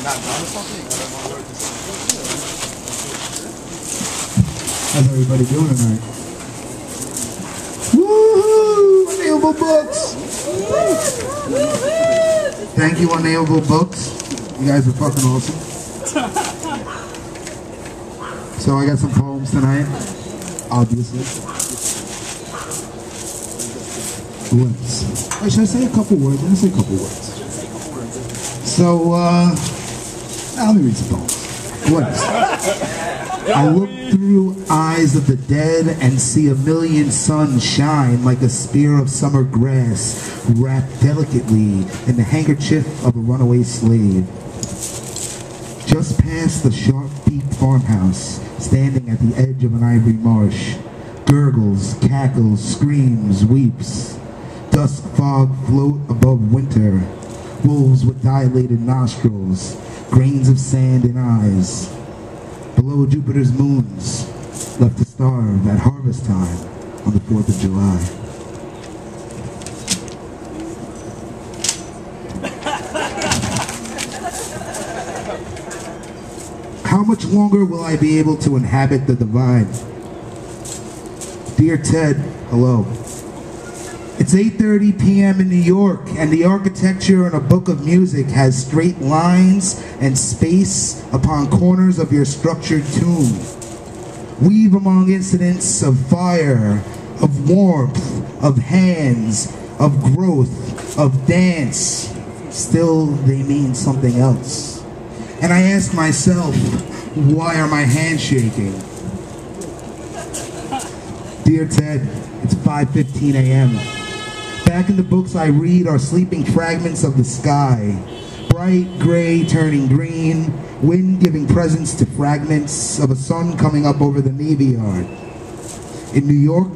How's everybody doing tonight? Woohoo! Unnameable Books! Thank you, Unnameable Books. You guys are fucking awesome. So I got some poems tonight, obviously. Words. Wait, should I say a couple words? Let me say a couple words. So, let me read some poems. Words. I look through eyes of the dead and see a million suns shine like a spear of summer grass wrapped delicately in the handkerchief of a runaway slave. Just past the sharp-beaked farmhouse, standing at the edge of an ivory marsh, gurgles, cackles, screams, weeps. Dusk fog float above winter, wolves with dilated nostrils, grains of sand in eyes. Below Jupiter's moons, left to starve at harvest time on the 4th of July. How much longer will I be able to inhabit the divine? Dear Ted, hello. It's 8:30 p.m. in New York, and the architecture in a book of music has straight lines and space upon corners of your structured tomb. Weave among incidents of fire, of warmth, of hands, of growth, of dance. Still, they mean something else. And I ask myself, why are my hands shaking? Dear Ted, it's 5:15 a.m. Back in the books I read are sleeping fragments of the sky. Bright gray turning green, wind giving presence to fragments of a sun coming up over the Navy Yard. In New York,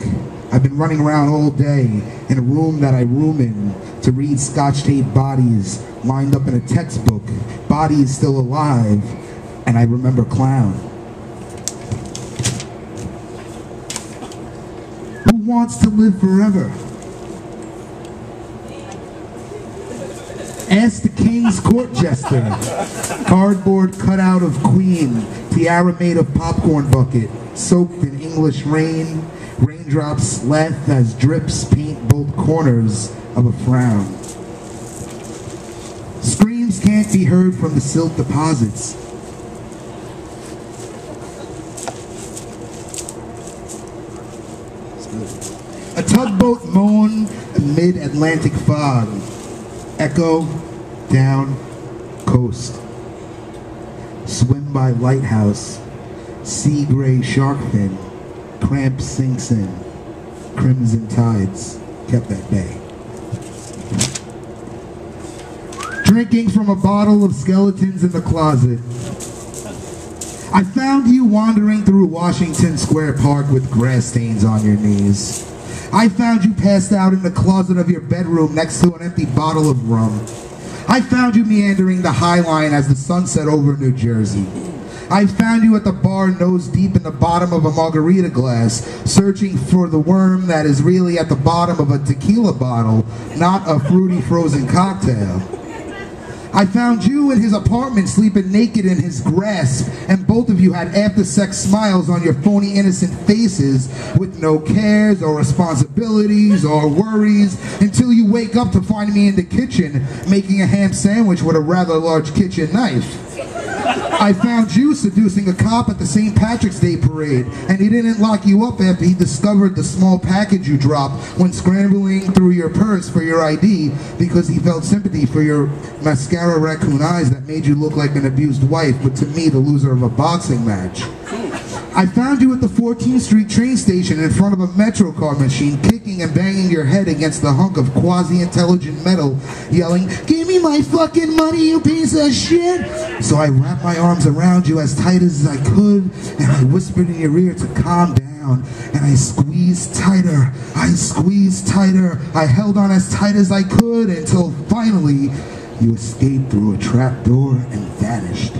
I've been running around all day in a room that I room in to read scotch-tape bodies lined up in a textbook, bodies still alive, and I remember clown. Who wants to live forever? Ask the king's court jester. Cardboard cutout of queen, tiara made of popcorn bucket, soaked in English rain, raindrops laugh as drips paint both corners of a frown. Screams can't be heard from the silt deposits. A tugboat moan amid Atlantic fog. Echo down coast. Swim by lighthouse. Sea gray shark fin. Cramp sinks in. Crimson tides kept at bay. Drinking from a bottle of skeletons in the closet. I found you wandering through Washington Square Park with grass stains on your knees. I found you passed out in the closet of your bedroom next to an empty bottle of rum. I found you meandering the High Line as the sun set over New Jersey. I found you at the bar nose deep in the bottom of a margarita glass, searching for the worm that is really at the bottom of a tequila bottle, not a fruity frozen cocktail. I found you in his apartment sleeping naked in his grasp, and both of you had after-sex smiles on your phony innocent faces with no cares or responsibilities or worries until you wake up to find me in the kitchen making a ham sandwich with a rather large kitchen knife. I found you seducing a cop at the St. Patrick's Day parade, and he didn't lock you up after he discovered the small package you dropped when scrambling through your purse for your ID because he felt sympathy for your mascara raccoon eyes that made you look like an abused wife, but to me, the loser of a boxing match. I found you at the 14th Street train station in front of a Metro card machine, kicking and banging your head against the hunk of quasi-intelligent metal, yelling, "Give me my fucking money, you piece of shit!" So I wrapped my arms around you as tight as I could, and I whispered in your ear to calm down, and I squeezed tighter, I squeezed tighter, I held on as tight as I could until finally you escaped through a trap door and vanished.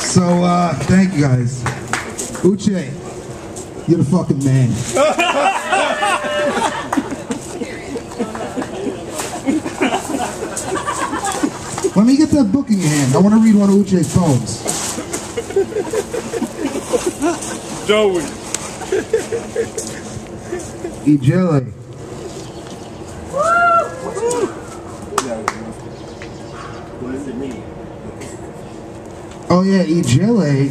So, thank you guys. Uche, you're the fucking man. Let me get that book in your hand. I want to read one of Uche's poems. Joey. Ijele. Oh yeah, Ijele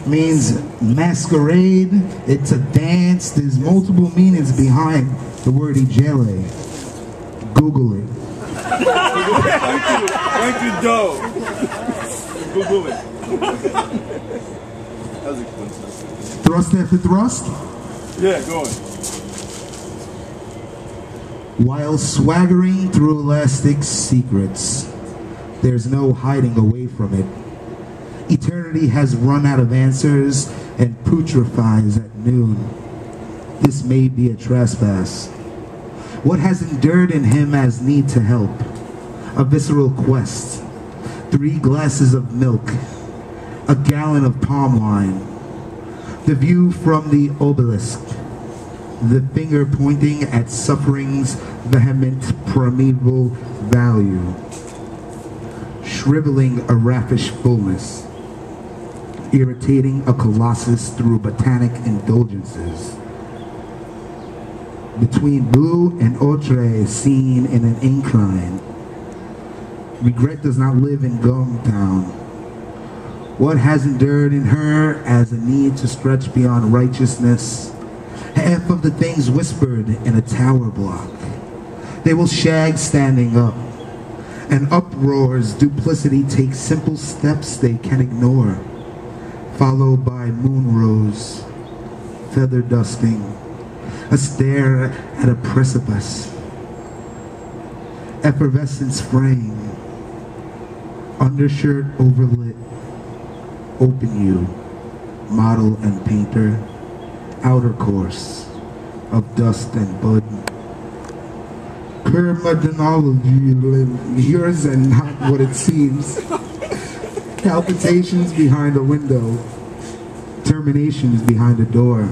means masquerade. It's a dance. There's multiple meanings behind the word Ijele. Google it. Thank you, Joe. Google it. Thrust after thrust? Yeah, go on. While swaggering through elastic secrets, there's no hiding away from it. Eternity has run out of answers and putrefies at noon. This may be a trespass. What has endured in him as need to help? A visceral quest. 3 glasses of milk. A gallon of palm wine. The view from the obelisk. The finger pointing at suffering's vehement primeval value. Shriveling a raffish fullness. Irritating a colossus through botanic indulgences. Between blue and ochre seen in an incline. Regret does not live in Gumtown. What has endured in her as a need to stretch beyond righteousness? Half of the things whispered in a tower block. They will shag standing up. And uproar's duplicity takes simple steps they can ignore. Followed by moonrose, feather dusting, a stare at a precipice. Effervescence frame, undershirt overlit, open you, model and painter, outer course of dust and bud. Permadenology, yours and not what it seems. Palpitations behind a window, terminations behind a door.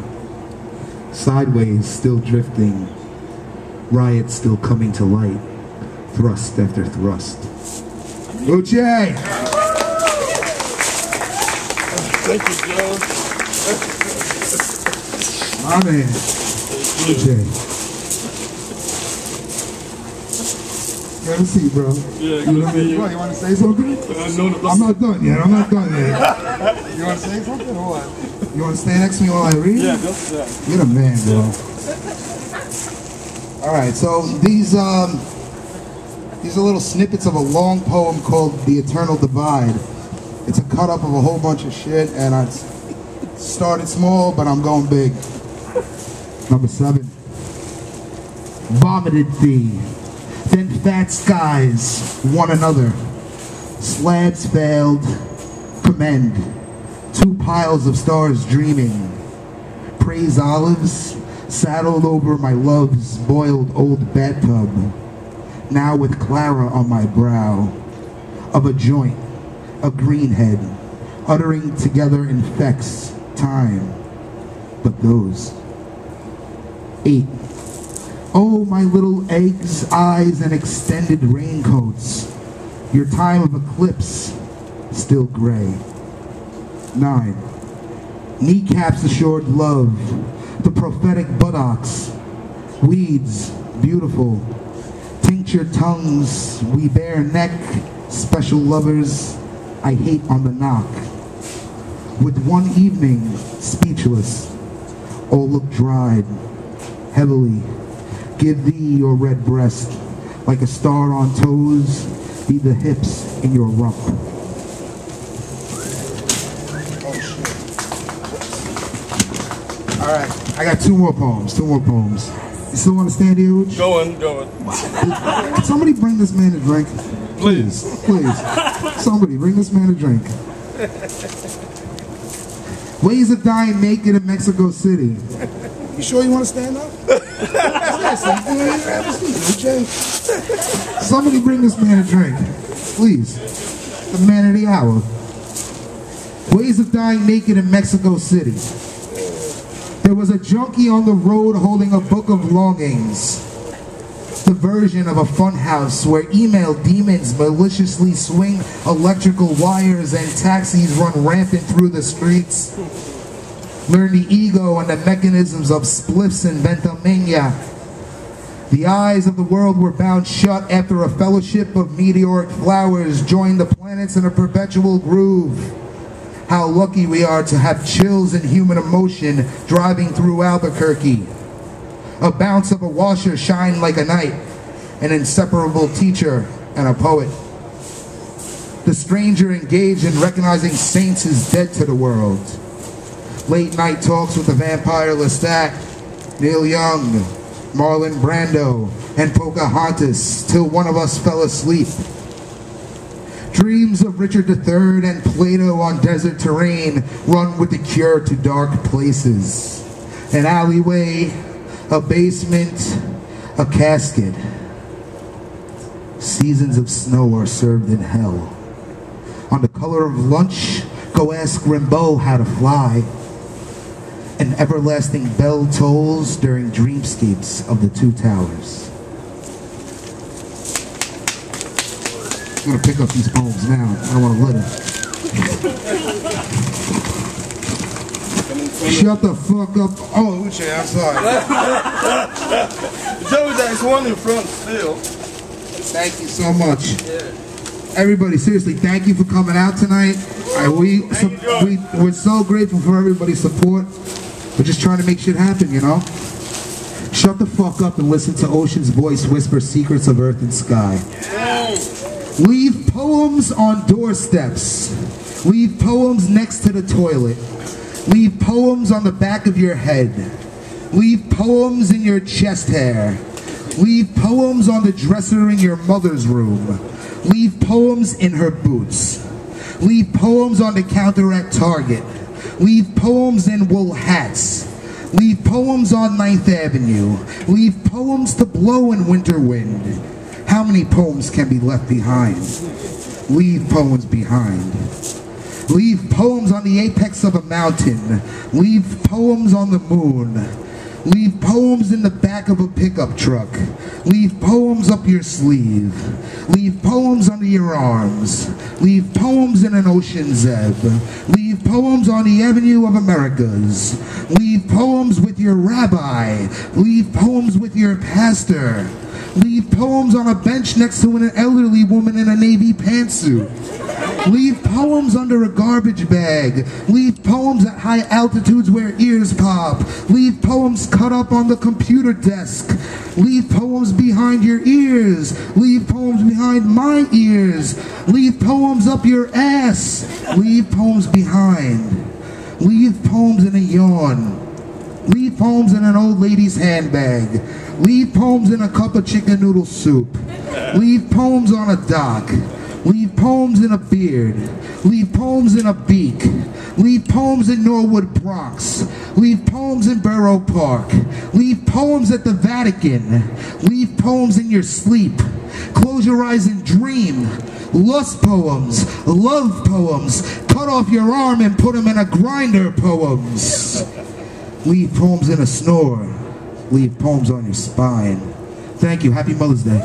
Sideways still drifting, riot still coming to light, thrust after thrust. Uche! Thank you, Joe. My man, Uche. Have a seat, bro. Yeah, you want to say something? I'm not done yet. I'm not done yet. You want to say something or what? You want to stay next to me while I read? Yeah, just that. You're the man, bro. All right, so these are little snippets of a long poem called "The Eternal Divide." It's a cut up of a whole bunch of shit, and I started small, but I'm going big. Number 7. Vomited thee. Then fat skies, one another. Slabs failed, commend. 2 piles of stars dreaming. Praise olives, saddled over my love's boiled old bathtub. Now with Clara on my brow. Of a joint, a greenhead, uttering together infects time. But those. 8. Oh, my little eggs, eyes, and extended raincoats. Your time of eclipse, still gray. 9. Kneecaps assured love. The prophetic buttocks. Weeds, beautiful. Tincture tongues, we bare neck. Special lovers, I hate on the knock. With one evening, speechless. All look dried, heavily. Give thee your red breast, like a star on toes, be the hips in your rump. Oh shit. Alright, I got 2 more poems, 2 more poems. You still want to stand here, Uche? Go on. Can somebody bring this man a drink? Please, please. Somebody, bring this man a drink. Ways of dying naked in Mexico City. You sure you want to stand up? Somebody bring this man a drink. Please. The man of the hour. Ways of dying naked in Mexico City. There was a junkie on the road holding a book of longings. The version of a funhouse where email demons maliciously swing electrical wires and taxis run rampant through the streets. Learn the ego and the mechanisms of spliffs and ventamania. The eyes of the world were bound shut after a fellowship of meteoric flowers joined the planets in a perpetual groove. How lucky we are to have chills and human emotion driving through Albuquerque. A bounce of a washer shined like a knight, an inseparable teacher and a poet. The stranger engaged in recognizing saints is dead to the world. Late night talks with the vampire Lestat, Neil Young, Marlon Brando, and Pocahontas till one of us fell asleep. Dreams of Richard III and Plato on desert terrain run with the cure to dark places. An alleyway, a basement, a casket. Seasons of snow are served in hell. On the color of lunch, go ask Rimbaud how to fly. An everlasting bell tolls during dreamscapes of the two towers. I'm gonna pick up these poems now. I don't want to let it. Shut the fuck up. Oh, Uche, I'm sorry. Joey, there's one in front still. Thank you so much. Everybody, seriously, thank you for coming out tonight. We're so grateful for everybody's support. We're just trying to make shit happen, you know? Shut the fuck up and listen to Ocean's voice whisper secrets of earth and sky. Leave poems on doorsteps. Leave poems next to the toilet. Leave poems on the back of your head. Leave poems in your chest hair. Leave poems on the dresser in your mother's room. Leave poems in her boots. Leave poems on the counter at Target. Leave poems in wool hats. Leave poems on 9th Avenue. Leave poems to blow in winter wind. How many poems can be left behind? Leave poems behind. Leave poems on the apex of a mountain. Leave poems on the moon. Leave poems in the back of a pickup truck. Leave poems up your sleeve. Leave poems under your arms. Leave poems in an ocean's ebb. Leave poems on the Avenue of Americas. Leave poems with your rabbi. Leave poems with your pastor. Leave poems on a bench next to an elderly woman in a navy pantsuit. Leave poems under a garbage bag. Leave poems at high altitudes where ears pop. Leave poems cut up on the computer desk. Leave poems behind your ears. Leave poems behind my ears. Leave poems up your ass. Leave poems behind. Leave poems in a yawn. Leave poems in an old lady's handbag. Leave poems in a cup of chicken noodle soup. Leave poems on a dock. Leave poems in a beard. Leave poems in a beak. Leave poems in Norwood, Bronx. Leave poems in Borough Park. Leave poems at the Vatican. Leave poems in your sleep. Close your eyes and dream. Lust poems, love poems, cut off your arm and put them in a grinder poems. Leave poems in a snore. Leave poems on your spine. Thank you. Happy Mother's Day.